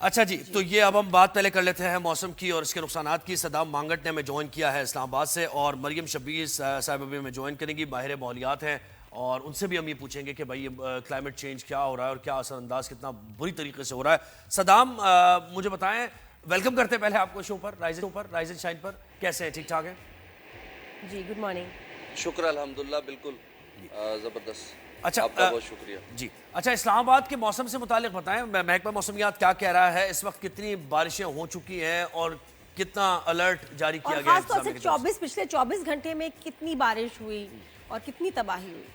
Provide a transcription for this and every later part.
اچھا جی، تو یہ اب ہم بات پہلے کر لیتے ہیں موسم کی اور اس کے نقصانات کی۔ صدام مانگٹ نے ہمیں جوائن کیا ہے اسلام آباد سے، اور مریم شبیر صاحب بھی ہمیں جوائن کریں گی، ماہر ماحولیات ہیں، اور ان سے بھی ہم یہ پوچھیں گے کہ بھائی یہ کلائمیٹ چینج کیا ہو رہا ہے اور کیا اثر انداز کتنا بری طریقے سے ہو رہا ہے۔ صدام، مجھے بتائیں، ویلکم کرتے ہیں پہلے آپ کو شو پر، رائز اینڈ شائن پر۔ کیسے ہیں؟ ٹھیک ٹھاک ہیں؟ جی گڈ مارننگ۔ شکر الحمدللہ، بالکل زبردست، اچھا آپ کا بہت شکریہ۔ جی اچھا، اسلام آباد کے موسم سے متعلق بتائیں، محکمہ موسمیات کیا کہہ رہا ہے؟ اس وقت کتنی بارشیں ہو چکی ہیں اور کتنا الرٹ جاری کیا اور گیا ہے خاص طور سے انتظامیہ کی طرف سے؟ پچھلے 24 گھنٹے میں کتنی بارش ہوئی اور کتنی تباہی ہوئی؟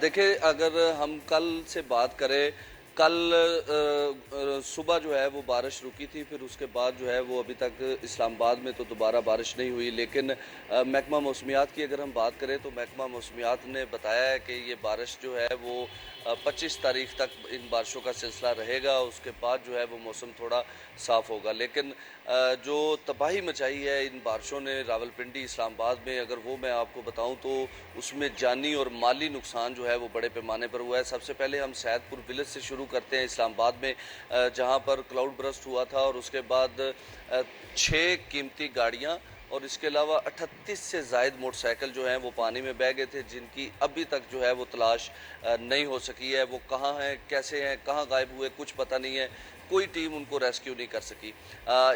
دیکھیں، اگر ہم کل سے بات کریں، کل صبح جو ہے وہ بارش رکی تھی، پھر اس کے بعد جو ہے وہ ابھی تک اسلام آباد میں تو دوبارہ بارش نہیں ہوئی، لیکن محکمہ موسمیات کی اگر ہم بات کریں تو محکمہ موسمیات نے بتایا ہے کہ یہ بارش جو ہے وہ 25 تاریخ تک ان بارشوں کا سلسلہ رہے گا، اس کے بعد جو ہے وہ موسم تھوڑا صاف ہوگا۔ لیکن جو تباہی مچائی ہے ان بارشوں نے راولپنڈی، اسلام آباد میں، اگر وہ میں آپ کو بتاؤں تو اس میں جانی اور مالی نقصان جو ہے وہ بڑے پیمانے پر ہوا ہے۔ سب سے پہلے ہم سید پور ولیج سے شروع کرتے ہیں، اسلام آباد میں، جہاں پر کلاؤڈ برسٹ ہوا تھا، اور اس کے بعد 6 قیمتی گاڑیاں اور اس کے علاوہ 38 سے زائد موٹر سائیکل جو ہیں وہ پانی میں بہہ گئے تھے، جن کی ابھی تک جو ہے وہ تلاش نہیں ہو سکی ہے۔ وہ کہاں ہیں، کیسے ہیں، کہاں غائب ہوئے، کچھ پتہ نہیں ہے، کوئی ٹیم ان کو ریسکیو نہیں کر سکی۔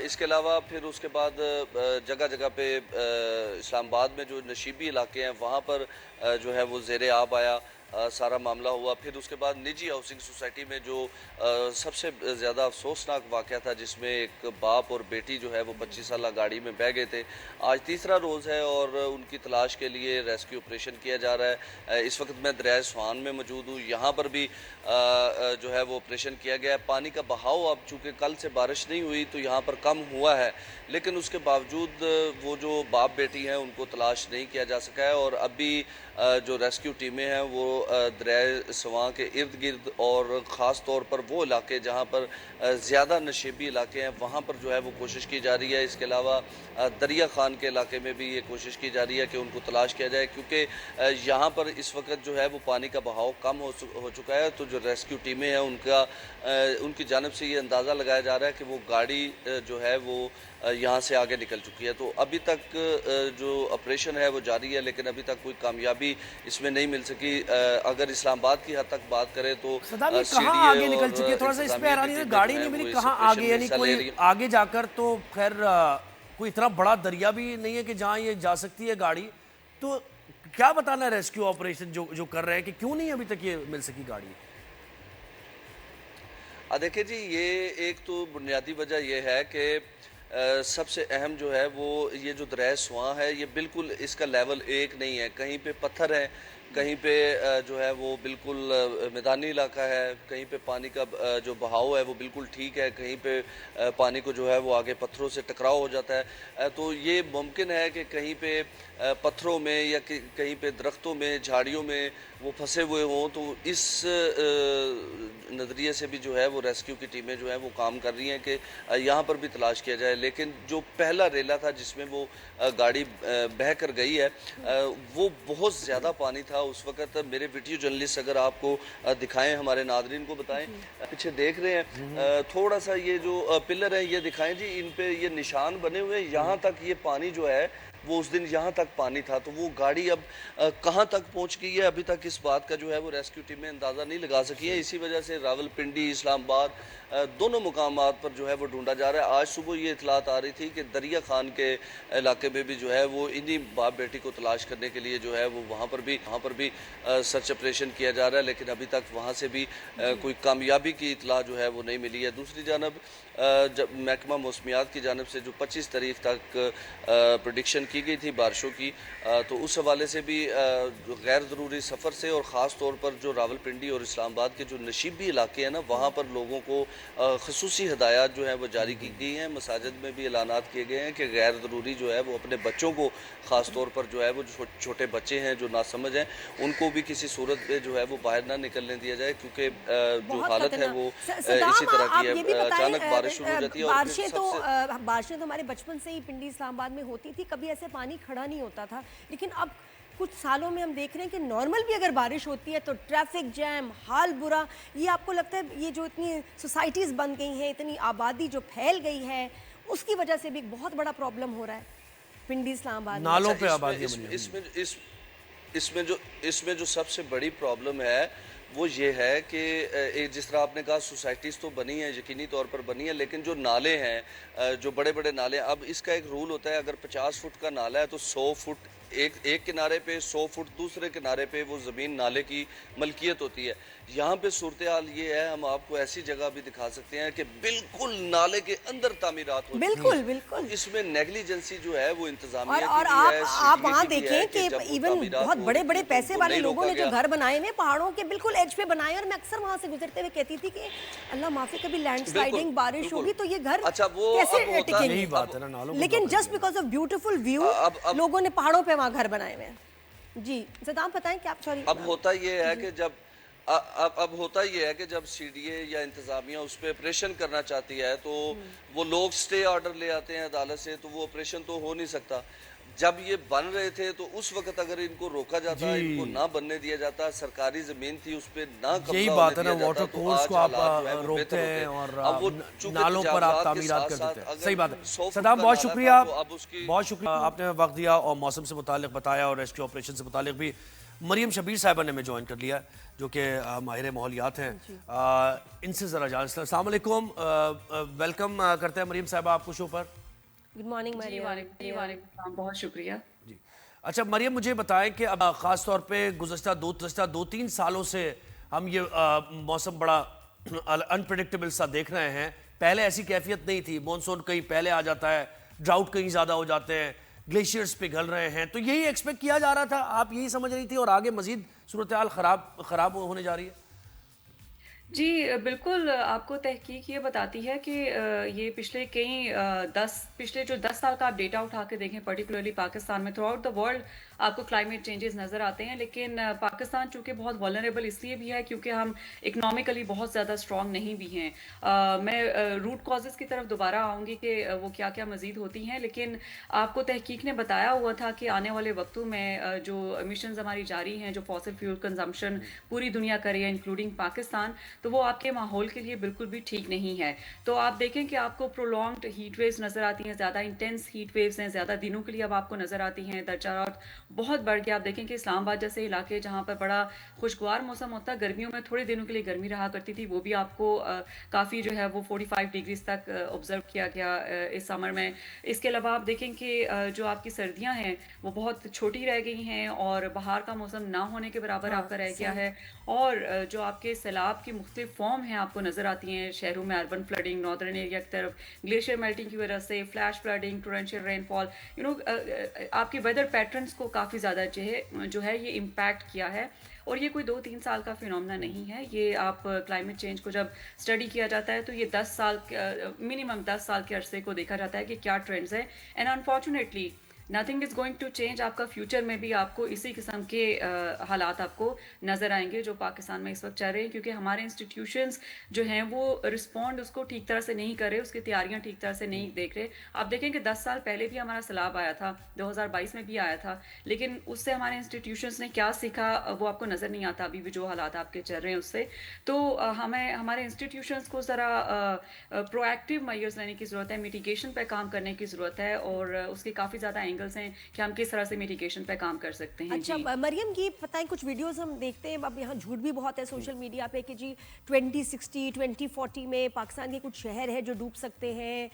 اس کے علاوہ پھر اس کے بعد جگہ جگہ پہ اسلام آباد میں جو نشیبی علاقے ہیں وہاں پر جو ہے وہ زیر آب آیا، سارا معاملہ ہوا۔ پھر اس کے بعد نجی ہاؤسنگ سوسائٹی میں جو سب سے زیادہ افسوسناک واقعہ تھا، جس میں ایک باپ اور بیٹی جو ہے وہ 25 سالہ گاڑی میں بہہ گئے تھے۔ آج تیسرا روز ہے اور ان کی تلاش کے لیے ریسکیو آپریشن کیا جا رہا ہے۔ اس وقت میں دریائے سوان میں موجود ہوں، یہاں پر بھی جو ہے وہ آپریشن کیا گیا ہے۔ پانی کا بہاؤ اب چونکہ کل سے بارش نہیں ہوئی تو یہاں پر کم ہوا ہے، لیکن اس کے باوجود وہ جو باپ بیٹی ہیں ان کو تلاش نہیں کیا جا سکا ہے، اور ابھی جو ریسکیو ٹیمیں ہیں وہ دریائے سواں کے ارد گرد اور خاص طور پر وہ علاقے جہاں پر زیادہ نشیبی علاقے ہیں وہاں پر جو ہے وہ کوشش کی جا رہی ہے۔ اس کے علاوہ دریا خان کے علاقے میں بھی یہ کوشش کی جا رہی ہے کہ ان کو تلاش کیا جائے، کیونکہ یہاں پر اس وقت جو ہے وہ پانی کا بہاؤ کم ہو چکا ہے، تو جو ریسکیو ٹیمیں ہیں ان کی جانب سے یہ اندازہ لگایا جا رہا ہے کہ وہ گاڑی جو ہے وہ یہاں سے آگے نکل چکی ہے۔ تو ابھی تک جو آپریشن ہے وہ جاری ہے، لیکن ابھی تک کوئی کامیابی اس میں نہیں مل سکی۔ اگر اسلام آباد کی حد تک بات کریں تو صدام، یہ کہاں CDA آگے نکل چکی ہے؟ اور تھوڑا سا اس پہ انتظامیہ حیرانی کی ہے، ٹیمیں گاڑی جو ہیں نہیں وہ ملی، اس کہاں آپریشن آگے؟ میں یعنی حصہ لے کوئی رہی ہیں۔ آگے جا کر تو خیر کوئی اتنا بڑا دریا بھی نہیں ہے کہ جہاں یہ جا سکتی ہے گاڑی، تو کیا بتانا ہے ریسکیو آپریشن جو کر رہے ہیں کہ کیوں نہیں ابھی تک یہ مل سکی گاڑی؟ دیکھیں جی، یہ ایک تو بنیادی وجہ یہ ہے کہ سب سے اہم جو ہے وہ یہ جو دریائے سواں ہے یہ بالکل اس کا لیول ایک نہیں ہے، کہیں پہ پتھر ہے، کہیں پہ جو ہے وہ بالکل میدانی علاقہ ہے، کہیں پہ پانی کا جو بہاؤ ہے وہ بالکل ٹھیک ہے، کہیں پہ پانی کو جو ہے وہ آگے پتھروں سے ٹکراؤ ہو جاتا ہے۔ تو یہ ممکن ہے کہ کہیں پہ پتھروں میں یا کہیں پہ درختوں میں، جھاڑیوں میں وہ پھنسے ہوئے ہوں، تو اس نظریے سے بھی جو ہے وہ ریسکیو کی ٹیمیں جو ہیں وہ کام کر رہی ہیں کہ یہاں پر بھی تلاش کیا جائے۔ لیکن جو پہلا ریلا تھا جس میں وہ گاڑی بہہ کر گئی ہے، وہ بہت زیادہ پانی تھا اس وقت۔ میرے ویڈیو جرنلسٹ اگر آپ کو دکھائیں، ہمارے ناظرین کو بتائیں، پیچھے دیکھ رہے ہیں تھوڑا سا یہ جو پلر ہیں یہ دکھائیں جی، ان پہ یہ نشان بنے ہوئے ہیں، یہاں تک یہ پانی جو ہے وہ اس دن یہاں تک پانی تھا۔ تو وہ گاڑی اب کہاں تک پہنچ گئی ہے ابھی تک اس بات کا جو ہے وہ ریسکیو ٹیمیں اندازہ نہیں لگا سکی ہیں۔ اسی وجہ سے راولپنڈی، اسلام آباد دونوں مقامات پر جو ہے وہ ڈھونڈا جا رہا ہے۔ آج صبح یہ اطلاعات آ رہی تھی کہ دریا خان کے علاقے میں بھی جو ہے وہ انہی باپ بیٹی کو تلاش کرنے کے لیے جو ہے وہ وہاں پر بھی سرچ آپریشن کیا جا رہا ہے، لیکن ابھی تک وہاں سے بھی کوئی کامیابی کی اطلاع جو ہے وہ نہیں ملی ہے۔ دوسری جانب جب محکمہ موسمیات کی جانب سے جو 25 تاریخ تک پریڈکشن کی گئی تھی بارشوں کی، تو اس حوالے سے بھی غیر ضروری سفر سے، اور خاص طور پر جو راولپنڈی اور اسلام آباد کے جو نشیبی علاقے ہیں نا وہاں پر لوگوں کو خصوصی ہدایات جو ہیں وہ جاری کی گئی ہیں۔ مساجد میں بھی اعلانات کیے گئے ہیں کہ غیر ضروری جو ہے وہ اپنے بچوں کو، خاص طور پر جو ہے وہ چھوٹے بچے ہیں جو ناسمجھ ہیں، ان کو بھی کسی صورت پہ جو ہے وہ باہر نہ نکلنے دیا جائے، کیونکہ جو حالت ہے وہ اسی طرح کی ہے۔ اچانک بارش شروع ہو جاتی ہے، اور پھر بارشیں تو ہمارے بچپن سے ہی پنڈی اسلام آباد میں ہوتی تھی، کبھی ایسے پانی کھڑا نہیں ہوتا تھا، لیکن اب कुछ सालों में हम देख रहे हैं कि नॉर्मल भी अगर बारिश होती है तो ट्रैफिक जैम, हाल बुरा। ये आपको लगता है ये जो इतनी सोसाइटीज़ बन गई हैं, इतनी आबादी जो फैल गई है, उसकी वजह से भी एक बहुत बड़ा प्रॉब्लम हो रहा है पिंडी इस्लामाबाद में? नालों पे अच्छा, आबादी इसमें जो सबसे बड़ी प्रॉब्लम है वो ये है कि जिस तरह आपने कहा सोसाइटीज़ तो बनी हैं, यकीनी तौर पर बनी है, लेकिन जो नाले हैं, जो बड़े बड़े नाले हैं, अब इसका एक रूल होता है, अगर 50 फुट का नाला है तो 100 फुट एक किनारे पे, 100 फुट दूसरे किनारे पे वो ज़मीन नाले की मलकियत होती है। यहाँ पे सूरत हाल ये है, हम आपको ऐसी जगह भी दिखा सकते हैं कि बिल्कुल नाले के अंदर तामीरात हो बिल्कुल बिल्कुल। इसमें नेग्लिजेंसी जो है वो इंतजामिया और की भी है, आप CDA वहाँ की भी है देखें कि जब वो इवन तामीरात बहुत हो बड़े रही बड़े थी, पैसे उनको वाले नहीं लोगों ने रोका जो गया। घर बनाए हुए पहाड़ों के बिल्कुल एज पे बनाए, और मैं अक्सर वहाँ से गुजरते हुए कहती थी कि अल्लाह माफी, कभी लैंडस्लाइडिंग बारिश बिल्कुल। होगी तो ये घर अच्छा, वो कैसे अब होता- टिकेंगे? यही बात है ना, नालों को लेकिन block just because of beautiful view अब- लोगों ने पहाड़ों पे वहाँ घर बनाए हुए हैं। जी सदाम, बताएं क्या? सॉरी, अब होता ये है कि जब अब होता ये है कि जब CDA या इंतजामिया उस पर ऑपरेशन करना चाहती है तो वो लोग स्टे ऑर्डर ले आते हैं अदालत से, तो वो ऑपरेशन तो हो नहीं सकता। जब ये बन रहे थे तो उस वक्त अगर इनको रोका जाता, इनको ना बनने दिया जाता, सरकारी जमीन थी उस पे ना कब्जा यही होने बात है ना, दिया जाता, वाटर तो कोर्स आज को आप हालात जो है वो रोकते बेहतर हैं होते। और अब वो चूंकि नालों पर आप तजावुज़ात के तामीरात कर साथ-साथ देते हैं। अगर सही बात 100 है। फुट सदाम, का बहुत नाला था, शुक्रिया, तो अब उसकी बहुत शुक्रिया, आपने वक्त दिया और मौसम से मुतालिक बताया और रेस्क्यू ऑपरेशन से मुतालिक भी। मरियम शबीर साहिबा ने हमें ज्वाइन कर लिया, जो कि माहिर माहौलियात हैं। इनसे ज़रा जान। अस्सलाम वालेकुम, वेलकम करते हैं मरियम साहिबा आपको शो पर। Good morning Maryam. वालेकुम, बहुत शुक्रिया जी। अच्छा मरियम, मुझे बताएं कि अब ख़ास तौर पे गुज़श्ता 2-3 सालों से हम ये मौसम बड़ा अनप्रेडिक्टेबल सा देख रहे हैं। पहले ऐसी कैफियत नहीं थी, मानसून कहीं पहले आ जाता है, ड्राउट कहीं ज़्यादा हो जाते हैं, ग्लेशियर्स पिघल रहे हैं, तो यही एक्सपेक्ट किया जा रहा था, आप यही समझ रही थी और आगे मजीद सूरत हाल ख़राब होने जा रही है? जी बिल्कुल, आपको तहकीक ये बताती है कि ये पिछले जो 10 साल का आप डेटा उठा के देखें, पर्टिकुलरली पाकिस्तान में, थ्रू आउट द वर्ल्ड आपको क्लाइमेट चेंजेस नज़र आते हैं, लेकिन पाकिस्तान चूँकि बहुत वल्नरेबल इसलिए भी है क्योंकि हम इकनॉमिकली बहुत ज़्यादा स्ट्रॉन्ग नहीं भी हैं। मैं रूट कॉजेज़ की तरफ दोबारा आऊँगी कि वो क्या क्या मज़ीद होती हैं, लेकिन आपको तहकीक ने बताया हुआ था कि आने वाले वक्तों में जो एमिशंस हमारी जारी हैं, जो फॉसिल फ्यूल कंजम्पशन पूरी दुनिया करे है इंक्लूडिंग पाकिस्तान, तो वो आपके माहौल के लिए बिल्कुल भी ठीक नहीं है। तो आप देखें कि आपको प्रोलॉन्ग्ड हीट वेव्स नज़र आती हैं, ज़्यादा इंटेंस हीट वेव्स हैं, ज़्यादा दिनों के लिए अब आपको नज़र आती हैं, दर्जात बहुत बढ़ गया। आप देखें कि इस्लामाबाद जैसे इलाके जहाँ पर बड़ा खुशगवार मौसम होता है, गर्मियों में थोड़े दिनों के लिए गर्मी रहा करती थी, वो भी आपको काफ़ी जो है वो 45 डिग्रीज तक ऑब्जर्व किया गया इस समर में। इसके अलावा आप देखें कि जो आपकी सर्दियाँ हैं वो बहुत छोटी रह गई हैं और बाहर का मौसम ना होने के बराबर आपका रह गया है, और जो आपके सैलाब की मुख्तलिफ फॉर्म हैं आपको नज़र आती हैं शहरों में, अर्बन फ्लडिंग नॉर्दर्न एरिया की तरफ, ग्लेशियर मेल्टिंग की वजह से, फ्लैश फ्लडिंग, टोरेंशियल रेनफॉल, आपके वेदर पैटर्न्स को काफ़ी ज़्यादा जो है ये इम्पैक्ट किया है। और ये कोई 2-3 साल का फिनोमेना नहीं है, ये आप क्लाइमेट चेंज को जब स्टडी किया जाता है तो ये 10 साल मिनिमम 10 साल के अरसे को देखा जाता है कि क्या ट्रेंड्स हैं, and unfortunately nothing is going to change. आपका फ्यूचर में भी आपको इसी किस्म के हालात आपको नज़र आएंगे जो पाकिस्तान में इस वक्त चल रहे हैं, क्योंकि हमारे इंस्टीट्यूशंस जो हैं वो रिस्पॉन्ड उसको ठीक तरह से नहीं कर रहे, उसकी तैयारियां ठीक तरह से नहीं देख रहे। आप देखें कि 10 साल पहले भी हमारा सैलाब आया था, 2022 में भी आया था, लेकिन उससे हमारे इंस्टीट्यूशंस ने क्या सीखा वो आपको नज़र नहीं आता अभी भी जो हालात आपके चल रहे हैं उससे। तो हमें हमारे इंस्टीट्यूशंस को ज़रा प्रोएक्टिव मेजर्स लेने की ज़रूरत है, मिटिगेशन पर काम करने की ज़रूरत है, और उसके काफ़ी ज़्यादा एंगल्स हैं कि हम किस तरह से मिटिगेशन पे काम कर सकते हैं। अच्छा मरियम, ये बताएं, कुछ वीडियोस हम देखते हैं, अब यहाँ झूठ भी बहुत है सोशल मीडिया पे कि जी 2060 2040 में पाकिस्तान के कुछ शहर है जो डूब सकते हैं,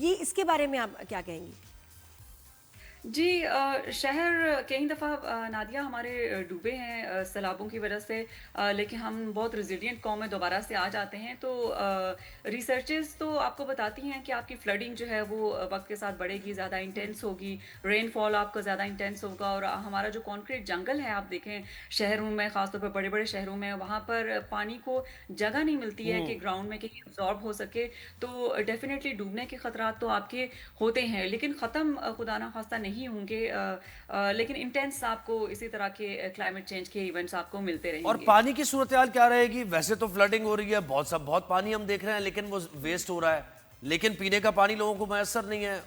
ये इसके बारे में आप क्या कहेंगी? जी शहर कई दफ़ा नादिया हमारे डूबे हैं सैलाबों की वजह से, लेकिन हम बहुत रेजिलिएंट कौम में दोबारा से आ जाते हैं। तो रिसर्चेस तो आपको बताती हैं कि आपकी फ्लडिंग जो है वो वक्त के साथ बढ़ेगी, ज़्यादा इंटेंस होगी, रेनफॉल आपका ज़्यादा इंटेंस होगा, और हमारा जो कॉन्क्रीट जंगल है आप देखें शहरों में, ख़ासतौर पर बड़े बड़े शहरों में, वहाँ पर पानी को जगह नहीं मिलती है कि ग्राउंड में कहीं एब्जॉर्ब हो सके, तो डेफिनेटली डूबने के ख़तरात तो आपके होते हैं, लेकिन ख़त्म खुदा ना खास्ता नहीं होंगे, लेकिन इंटेंस आपको इसी तरह के क्लाइमेट चेंज के इवेंट्स आपको मिलते रहेंगे। और पानी की सूरत हाल क्या रहेगी? वैसे तो फ्लडिंग हो रही है, बहुत पानी हम देख रहे हैं, लेकिन वो वेस्ट हो रहा है, लेकिन पीने का पानी लोगों को मैसर नहीं है,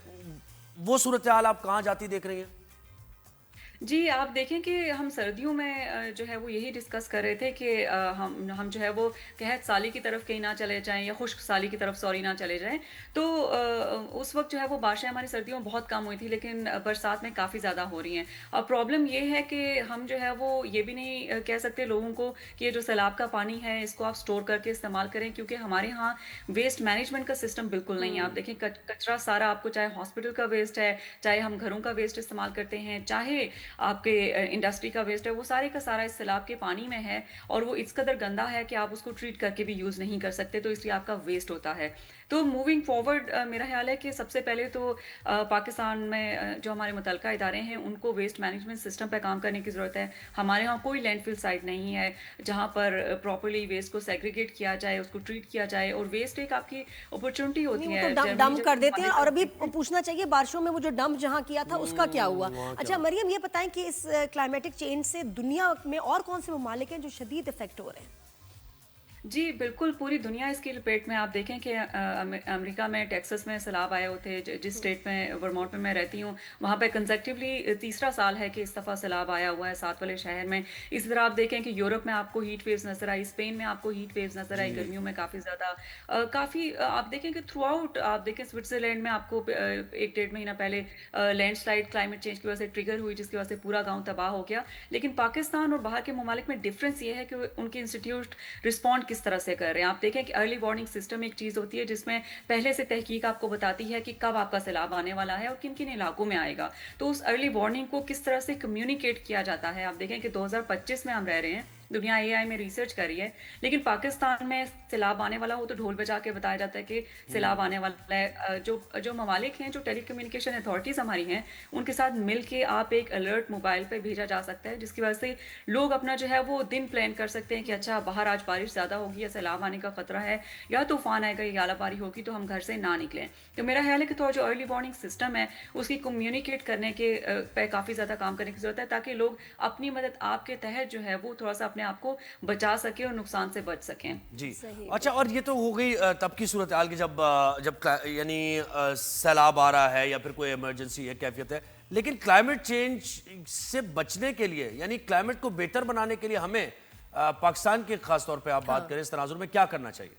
वो सूरत हाल आप कहाँ जाती देख रही हैं? जी, आप देखें कि हम सर्दियों में जो है वो यही डिस्कस कर रहे थे कि हम जो है वो कहत साली की तरफ कहीं ना चले जाएँ या खुश्क साली की तरफ सॉरी ना चले जाएँ। तो उस वक़्त जो है वो बारिशें हमारी सर्दियों में बहुत कम हुई थी, लेकिन बरसात में काफ़ी ज़्यादा हो रही हैं। अब प्रॉब्लम ये है कि हम जो है वो ये भी नहीं कह सकते लोगों को कि ये जो सैलाब का पानी है इसको आप स्टोर करके इस्तेमाल करें, क्योंकि हमारे यहाँ वेस्ट मैनेजमेंट का सिस्टम बिल्कुल नहीं है। आप देखें कचरा सारा आपको, चाहे हॉस्पिटल का वेस्ट है, चाहे हम घरों का वेस्ट इस्तेमाल करते हैं, चाहे आपके इंडस्ट्री का वेस्ट है, वो सारे का सारा इस सैलाब के पानी में है और वो इस कदर गंदा है कि आप उसको ट्रीट करके भी यूज़ नहीं कर सकते, तो इसलिए आपका वेस्ट होता है। तो मूविंग फॉरवर्ड मेरा ख्याल है कि सबसे पहले तो पाकिस्तान में जो हमारे मुतलका इदारे हैं उनको वेस्ट मैनेजमेंट सिस्टम पे काम करने की ज़रूरत है। हमारे यहाँ कोई लैंडफिल साइट नहीं है जहाँ पर प्रॉपर्ली वेस्ट को सेग्रीगेट किया जाए, उसको ट्रीट किया जाए, और वेस्ट एक आपकी अपॉर्चुनिटी होती नहीं, है। वो तो जर्मनी डंप जब कर देते हैं। हमारे और अभी साथ- पूछना चाहिए बारिशों में वो जो डंप जहाँ किया था उसका क्या हुआ। अच्छा मरियम, ये बताएं कि इस क्लाइमेटिक चेंज से दुनिया में और कौन से ममालिक हैं जो शदीद इफेक्ट हो रहे हैं? जी, बिल्कुल, पूरी दुनिया इसकी लपेट में। आप देखें कि अमेरिका में टेक्सास में सैलाब आए होते, जिस स्टेट में वर्मोंट में मैं रहती हूँ, वहाँ पे कंसेक्टिवली तीसरा साल है कि इस दफ़ा सैलाब आया हुआ है साथ वाले शहर में। इसी तरह आप देखें कि यूरोप में आपको हीट वेव्स नज़र आई, स्पेन में आपको हीट वेव्स नज़र आई गर्मियों में काफ़ी ज़्यादा। काफ़ी आप देखें कि थ्रू आउट, आप देखें स्विट्ज़रलैंड में आपको एक डेढ़ महीना पहले लैंडस्लाइड क्लाइमेट चेंज की वजह से ट्रिगर हुई, जिसकी वजह से पूरा गाँव तबाह हो गया। लेकिन पाकिस्तान और बाहर के ममालिक में डिफरेंस ये है कि उनके इंस्टीट्यूट रिस्पॉन्ड किस तरह से कर रहे हैं। आप देखें कि अर्ली वार्निंग सिस्टम एक चीज़ होती है जिसमें पहले से तहकीक आपको बताती है कि कब आपका सैलाब आने वाला है और किन किन इलाकों में आएगा। तो उस अर्ली वार्निंग को किस तरह से कम्युनिकेट किया जाता है। आप देखें कि 2025 में हम रह रहे हैं, दुनिया एआई में रिसर्च कर रही है, लेकिन पाकिस्तान में सैलाब आने वाला हो तो ढोल बजा के बताया जाता है कि सैलाब आने वाला है। जो ममालिक हैं, जो टेली कम्युनिकेशन अथॉरिटीज़ हमारी हैं, उनके साथ मिल के आप एक अलर्ट मोबाइल पे भेजा जा सकता है, जिसकी वजह से लोग अपना जो है वो दिन प्लान कर सकते हैं कि अच्छा बाहर आज बारिश ज़्यादा होगी या सैलाब आने का खतरा है या तूफान आएगा या आलाबारी होगी, तो हम घर से ना निकलें। तो मेरा ख्याल है कि थोड़ा जो अर्ली वार्निंग सिस्टम है उसकी कम्युनिकेट करने के पे काफ़ी ज़्यादा काम करने की ज़रूरत है, ताकि लोग अपनी मदद आपके तहत जो है वो थोड़ा सा अपने आप को बचा सके और नुकसान से बच सकें। जी। सही। अच्छा, और ये तो हो गई तब की सूरत हाल की जब यानी सैलाब आ रहा है या फिर कोई इमरजेंसी है, कैफियत है, लेकिन क्लाइमेट चेंज से बचने के लिए यानी क्लाइमेट को बेहतर बनाने के लिए हमें पाकिस्तान के खास तौर पे आप बात करें इस तनाजुर में क्या करना चाहिए?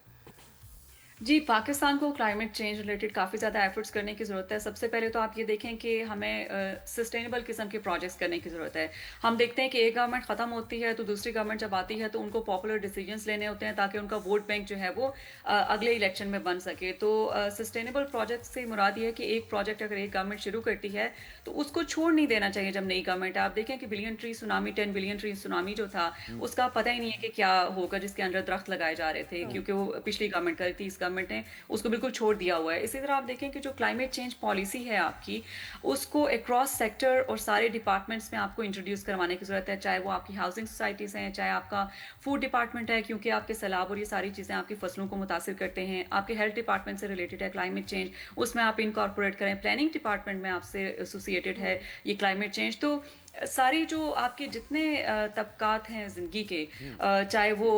जी, पाकिस्तान को क्लाइमेट चेंज रिलेटेड काफ़ी ज़्यादा एफर्ट्स करने की ज़रूरत है। सबसे पहले तो आप ये देखें कि हमें सस्टेनेबल किस्म के प्रोजेक्ट्स करने की ज़रूरत है। हम देखते हैं कि एक गवर्नमेंट ख़त्म होती है तो दूसरी गवर्नमेंट जब आती है तो उनको पॉपुलर डिसीजंस लेने होते हैं ताकि उनका वोट बैंक जो है वो अगले इलेक्शन में बन सके। तो सस्टेनेबल प्रोजेक्ट से मुराद ये है कि एक प्रोजेक्ट अगर एक गवर्नमेंट शुरू करती है तो उसको छोड़ नहीं देना चाहिए जब नई गवर्नमेंट है। आप देखें कि billion tree tsunami, 10 billion tree tsunami जो था, उसका पता ही नहीं है कि क्या होगा, जिसके अंदर दरख्त लगाए जा रहे थे, क्योंकि वो पिछली गवर्नमेंट कर रही थी, इस गवर्नमेंट ने उसको बिल्कुल छोड़ दिया हुआ है। इसी तरह आप देखें कि जो क्लाइमेट चेंज पॉलिसी है आपकी, उसको अक्रॉस सेक्टर और सारे डिपार्टमेंट्स में आपको इंट्रोड्यूस करवाने की ज़रूरत है, चाहे वो आपकी हाउसिंग सोसाइटीज़ हैं, चाहे आपका फूड डिपार्टमेंट है, क्योंकि आपके सैलाब और ये सारी चीज़ें आपकी फसलों को मुतासिर करते हैं। आपके हेल्थ डिपार्टमेंट से रिलेटेड है क्लाइमेट चेंज, उसमें आप इनकॉर्पोरेट करें। प्लानिंग डिपार्टमेंट में आपसे एसोसिएटेड है ये क्लाइमेट चेंज। तो सारी जो आपके जितने तबकात हैं ज़िंदगी के, चाहे वो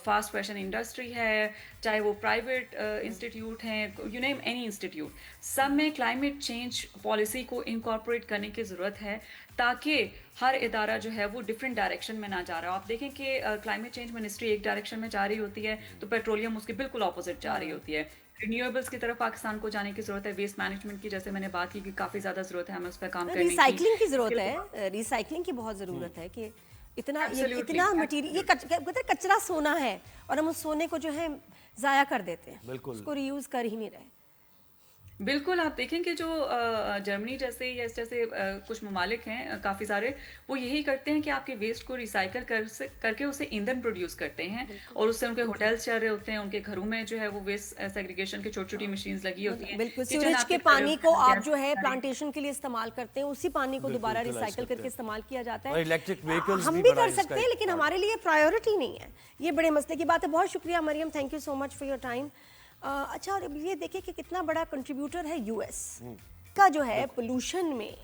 फास्ट फैशन इंडस्ट्री है, चाहे वो प्राइवेट इंस्टीट्यूट हैं, यू नेम एनी इंस्टीट्यूट, सब में क्लाइमेट चेंज पॉलिसी को इनकॉर्पोरेट करने की ज़रूरत है, ताकि हर इदारा जो है वो डिफरेंट डायरेक्शन में ना जा रहा हो। आप देखें कि क्लाइमेट चेंज मिनिस्ट्री एक डायरेक्शन में जा रही होती है तो पेट्रोलियम उसके बिल्कुल ऑपोजिट जा रही होती है। रिन्यूएबल्स की तरफ पाकिस्तान को जाने की ज़रूरत है। वेस्ट मैनेजमेंट की, जैसे मैंने बात की, कि काफ़ी ज़्यादा ज़रूरत है हमें उस पर काम करने की। रिसाइकलिंग की जरूरत है, रिसाइकलिंग की बहुत जरूरत है कि इतना मटेरियल, ये कहते हैं कचरा सोना है और हम उस सोने को जो है जाया कर देते हैं, बिल्कुल। उसको रीयूज कर ही नहीं रहे। बिल्कुल, आप देखें कि जो जर्मनी जैसे या इस जैसे कुछ ममालिक हैं काफ़ी सारे, वो यही करते हैं कि आपके वेस्ट को रिसाइकल करके उसे ईंधन प्रोड्यूस करते हैं और उससे उनके होटल्स चल रहे होते हैं, उनके घरों में जो है वो वेस्ट सेग्रीगेशन की छोटी छोटी मशीन्स लगी होती हैं। बिल्कुल, किचन सीवरेज आपके के पानी को आप गैस जो है सारी- प्लांटेशन के लिए इस्तेमाल करते हैं, उसी पानी को दोबारा utilize रिसाइकल करते करके हैं। इस्तेमाल किया जाता और है। इलेक्ट्रिक व्हीकल्स हम भी भी बड़ा कर इसका सकते हैं, एक लेकिन part हमारे लिए प्रायोरिटी नहीं है। ये बड़े मसले की बात है। बहुत शुक्रिया Maryam, thank you so much for your time. अच्छा, और अब ये देखिए कि कितना बड़ा कंट्रीब्यूटर है यूएस का जो है पोल्यूशन में,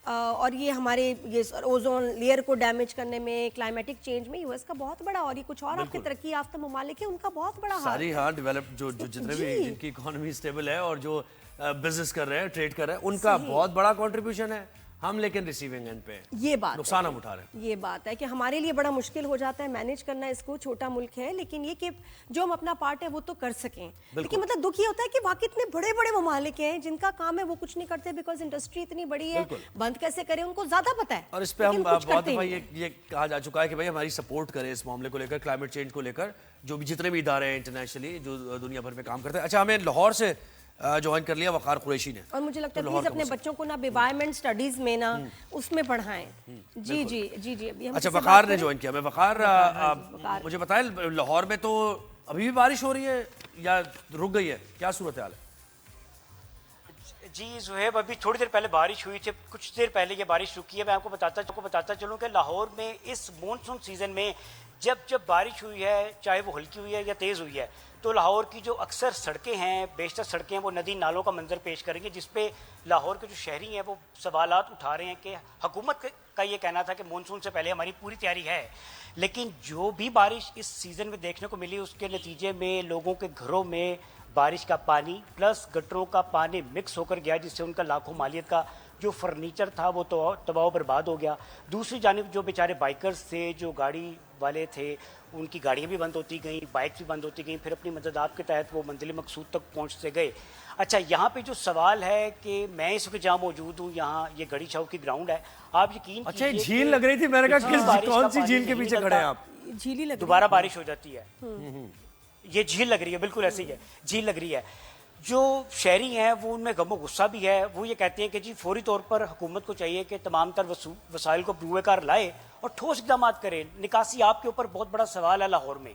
और ये हमारे ये ओजोन लेयर को डैमेज करने में, क्लाइमेटिक चेंज में यूएस का बहुत बड़ा, और ये कुछ और आपके तरक्की याफ्ता ममालिक है उनका बहुत बड़ा हाथ सारी, है। हाँ, डेवलप जो जितने भी जी। जिनकी इकोनॉमी स्टेबल है और जो बिजनेस कर रहे हैं, ट्रेड कर रहे हैं, उनका बहुत बड़ा कंट्रीब्यूशन है। ہم لیکن ریسیونگ اینڈ پہ یہ بات نقصان ہم اٹھا رہے ہیں. یہ بات ہے کہ ہمارے لیے بڑا مشکل ہو جاتا ہے مینیج کرنا اس کو, چھوٹا ملک ہے, لیکن یہ کہ جو ہم اپنا پارٹ ہے وہ تو کر سکیں. لیکن مطلب دکھ یہ ہوتا ہے کہ باقی اتنے بڑے بڑے ممالک ہیں جن کا کام ہے وہ کچھ نہیں کرتے, بیکاز انڈسٹری اتنی بڑی ہے, بند کیسے کریں ان کو زیادہ پتہ ہے. اور اس پہ ہم بہت دفعہ یہ کہا جا چکا ہے کہ بھائی ہماری سپورٹ کریں اس معاملے کو لے کر, کلائمیٹ چینج کو لے کر, جو بھی جتنے بھی ادارے ہیں انٹرنیشنلی جو دنیا بھر میں کام کرتے ہیں. اچھا, ہمیں لاہور سے جوائن کر لیا وقار قریشی نے, اور مجھے لگتا ہے پلیز اپنے بچوں کو نا انوائرمنٹ اسٹڈیز میں نا اس میں پڑھائیں. جی جی جی جی. اچھا, وقار نے جوائن کیا. میں وقار, مجھے بتائیں لاہور میں تو ابھی بھی بارش ہو رہی ہے یا رک گئی ہے, کیا صورتحال ہے؟ جی زہیب, ابھی تھوڑی دیر پہلے بارش ہوئی تھی, کچھ دیر پہلے یہ بارش رکی ہے. میں آپ کو بتاتا چلوں کہ لاہور میں اس مونسون سیزن میں جب بارش ہوئی ہے, چاہے وہ ہلکی ہوئی ہے یا تیز ہوئی ہے, تو لاہور کی جو اکثر سڑکیں ہیں, بیشتر سڑکیں ہیں, وہ ندی نالوں کا منظر پیش کریں گے, جس پہ لاہور کے جو شہری ہیں وہ سوالات اٹھا رہے ہیں کہ حکومت کا یہ کہنا تھا کہ مونسون سے پہلے ہماری پوری تیاری ہے, لیکن جو بھی بارش اس سیزن میں دیکھنے کو ملی اس کے نتیجے میں لوگوں کے گھروں میں بارش کا پانی پلس گٹروں کا پانی مکس ہو کر گیا, جس سے ان کا لاکھوں مالیت کا جو فرنیچر تھا وہ تو تباہ و برباد ہو گیا. دوسری جانب جو بیچارے بائکرز تھے, جو گاڑی والے تھے, ان کی گاڑیاں بھی بند ہوتی گئیں, بائک بھی بند ہوتی گئیں, پھر اپنی مددات کے تحت وہ منزل مقصود تک پہنچتے گئے. اچھا, یہاں پہ جو سوال ہے کہ میں اس وقت جہاں موجود ہوں, یہاں یہ گڑھی چاؤ کی گراؤنڈ ہے, آپ یقین اچھا, یہ جھیل لگ رہی تھی, میں نے کہا کون سی جھیل کے پیچھے کھڑے ہیں آپ؟ جھیلی لگ دوبارہ بارش ہو جاتی ہے, یہ جھیل لگ رہی ہے, بالکل ایسے ہی ہے, جھیل لگ رہی ہے. جو شہری ہیں وہ ان میں غم و غصہ بھی ہے, وہ یہ کہتے ہیں کہ جی فوری طور پر حکومت کو چاہیے کہ تمام تر وسائل کو بروئے کار لائے اور ٹھوس اقدامات کرے. نکاسی آپ کے اوپر بہت بڑا سوال ہے لاہور میں.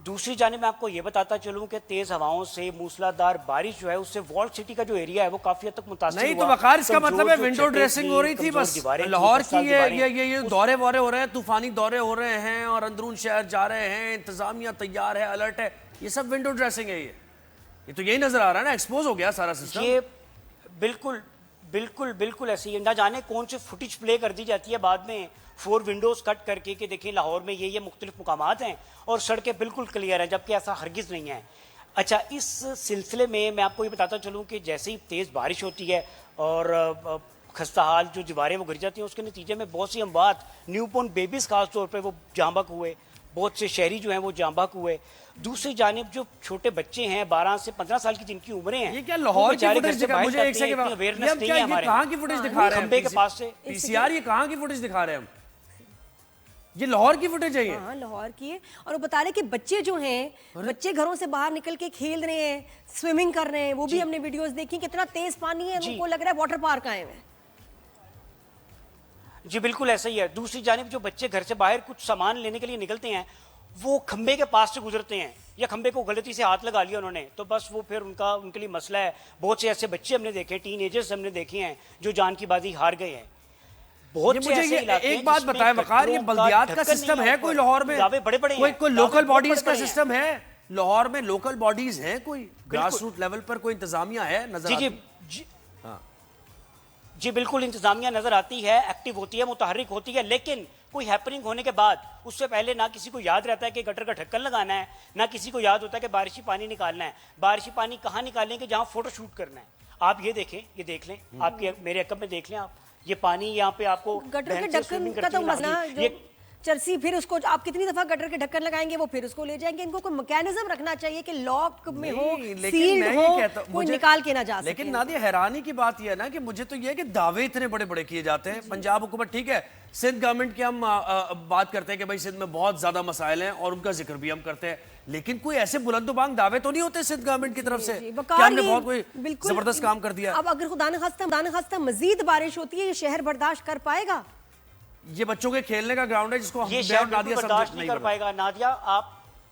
دوسری جانب میں آپ کو یہ بتاتا چلوں کہ تیز ہواؤں سے موسلادھار بارش جو ہے اس سے والڈ سٹی کا جو ایریا ہے وہ کافی حد تک متاثر نہیں ہوا. تو وقار, اس کا مطلب ہے ونڈو ڈریسنگ ہو رہی تھی بس لاہور کی, یہ دورے وورے ہو رہے ہیں, طوفانی دورے ہو رہے ہیں اور اندرون شہر جا رہے ہیں, انتظامیہ تیار ہے, الرٹ ہے, یہ سب ونڈو ڈریسنگ ہے. یہ تو یہی نظر آ رہا ہے نا, ایکسپوز ہو گیا سارا سسٹم. یہ بالکل ایسے ہی, نہ جانے کون سے فوٹیج پلے کر دی جاتی ہے بعد میں 4 ونڈوز کٹ کر کے کہ دیکھیں لاہور میں یہ مختلف مقامات ہیں اور سڑکیں بالکل کلیئر ہیں, جبکہ ایسا ہرگز نہیں ہے. اچھا, اس سلسلے میں آپ کو یہ بتاتا چلوں کہ جیسے ہی تیز بارش ہوتی ہے اور خستہ حال جو دیواریں وہ گر جاتی ہیں, اس کے نتیجے میں بہت سی اموات, نیو بورن بیبیز خاص طور پہ وہ جاں بحق ہوئے, بہت سے شہری جو ہیں وہ جاں بحق ہوئے. دوسری جانب جو چھوٹے بچے ہیں 12 سے 15 سال کی جن کی عمریں ہیں, یہ کیا لاہور کی فوٹیج دکھا, مجھے ایک سیکنڈ, یہ کہاں کی فوٹیج دکھا رہے ہیں کھمبے کے پاس سے, پی سی آر, یہ کہاں کی فوٹیج دکھا رہے ہیں ہم؟ یہ لاہور کی فوٹیج ہے. ہاں لاہور کی ہے, اور وہ بتا رہے کہ بچے جو ہیں, بچے گھروں سے باہر نکل کے کھیل رہے ہیں, سوئمنگ کر رہے ہیں, وہ بھی ہم نے ویڈیوز دیکھی, کتنا تیز پانی ہے, ان کو لگ رہا ہے واٹر پارک آئے ہوئے ہیں. جی بالکل ایسا ہی ہے. دوسری جانب جو بچے گھر سے باہر کچھ سامان لینے کے لیے نکلتے ہیں, وہ کھمبے کے پاس سے گزرتے ہیں یا کھمبے کو غلطی سے ہاتھ لگا لیا انہوں نے, تو بس وہ پھر ان کے لیے مسئلہ ہے. بہت سے ایسے بچے ہم نے دیکھے, ٹین ایجرز ہم نے دیکھے ہیں جو جان کی بازی ہار گئے ہیں. بہت سے ایسے علاقے ہیں. ایک بات بتائیں وقار, یہ بلدیات کا سسٹم ہے کوئی لاہور میں, کوئی لوکل باڈیز کا سسٹم ہے لاہور میں, لوکل باڈیز ہیں کوئی گراس روٹ لیول پر, کوئی انتظامیہ ہے نظر آتی؟ جی بالکل انتظامیہ نظر آتی ہے, ایکٹیو ہوتی ہے, متحرک ہوتی ہے, لیکن کوئی ہیپننگ ہونے کے بعد اس سے پہلے نہ کسی کو یاد رہتا ہے کہ گٹر کا ڈھکن لگانا ہے, نہ کسی کو یاد ہوتا ہے کہ بارشی پانی نکالنا ہے. بارشی پانی کہاں نکالیں گے؟ جہاں فوٹو شوٹ کرنا ہے. آپ یہ دیکھیں, یہ دیکھ لیں, آپ کے میرے عقب میں دیکھ لیں آپ, یہ پانی یہاں پہ آپ کو گٹر کے ڈھکن کا تو مسئلہ چرسی, پھر اس کو آپ کتنی دفعہ گٹر کے ڈھکن لگائیں گے, وہ پھر اس کو لے جائیں گے. ان کو کوئی میکینزم رکھنا چاہیے کہ لاک میں ہو, سیلڈ ہو, کوئی نکال کے نہ جا سکے. لیکن نادیہ حیرانی کی بات یہ ہے نا کہ مجھے تو یہ ہے کہ دعوے اتنے بڑے بڑے کیے جاتے ہیں. پنجاب حکومت ٹھیک ہے, سندھ گورنمنٹ کی ہم بات کرتے ہیں کہ بھائی سندھ میں بہت زیادہ مسائل ہیں اور ان کا ذکر بھی ہم کرتے ہیں, لیکن کوئی ایسے بلند و بانگ دعوے تو نہیں ہوتے سندھ گورنمنٹ کی طرف سے کہ ہم نے بہت کوئی زبردست کام کر دیا. اب اگر خدا نخواستہ مزید بارش ہوتی ہے, یہ شہر برداشت کر پائے گا؟ یہ بچوں کے کھیلنے کا گراؤنڈ ہے جس کو یہ شہر برداشت نہیں کر پائے گا. نادیہ آپ,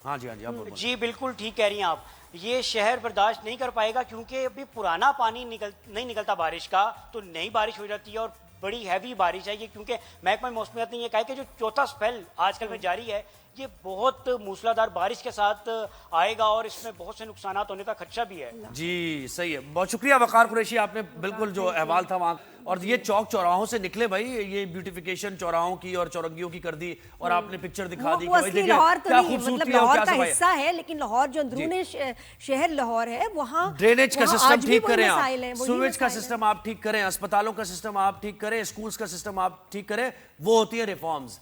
ہاں جی جی بالکل ٹھیک کہہ رہی ہیں آپ, یہ شہر برداشت نہیں کر پائے گا کیونکہ ابھی پرانا پانی نہیں نکلتا بارش کا, تو نئی بارش ہو جاتی ہے اور بڑی ہیوی بارش ہے یہ. کیونکہ محکمہ موسمیات نے یہ کہا کہ جو چوتھا سپیل آج کل میں جاری ہے, یہ بہت موسلادھار بارش کے ساتھ آئے گا اور اس میں بہت سے نقصانات ہونے کا خدشہ بھی ہے. جی صحیح ہے. بہت شکریہ وقار قریشی, آپ نے بالکل جو احوال تھا وہاں, اور یہ چوک چوراہوں سے نکلے بھائی, یہ بیوٹیفیکیشن چوراہوں کی اور چورنگیوں کی کر دی, اور آپ نے پکچر دکھا دی کہ وہ بھائی اصلی دیکھیں لاہور تو کیا نہیں, مطلب خوبصورتی ہے اور لاہور کیا کا صفائی ہے. حصہ ہے, لیکن لاہور جو اندرون شہر لاہور ہے وہاں ڈرینیج کا وہاں سسٹم آج بھی ٹھیک وہی کریں, مسائل ہیں, آپ وہی سویج کا مسائل ہیں. سسٹم آپ ٹھیک کریں, اسپتالوں کا سسٹم آپ ٹھیک کریں, اسکولز کا سسٹم آپ ٹھیک کریں, وہ ہوتی ہیں ریفارمز.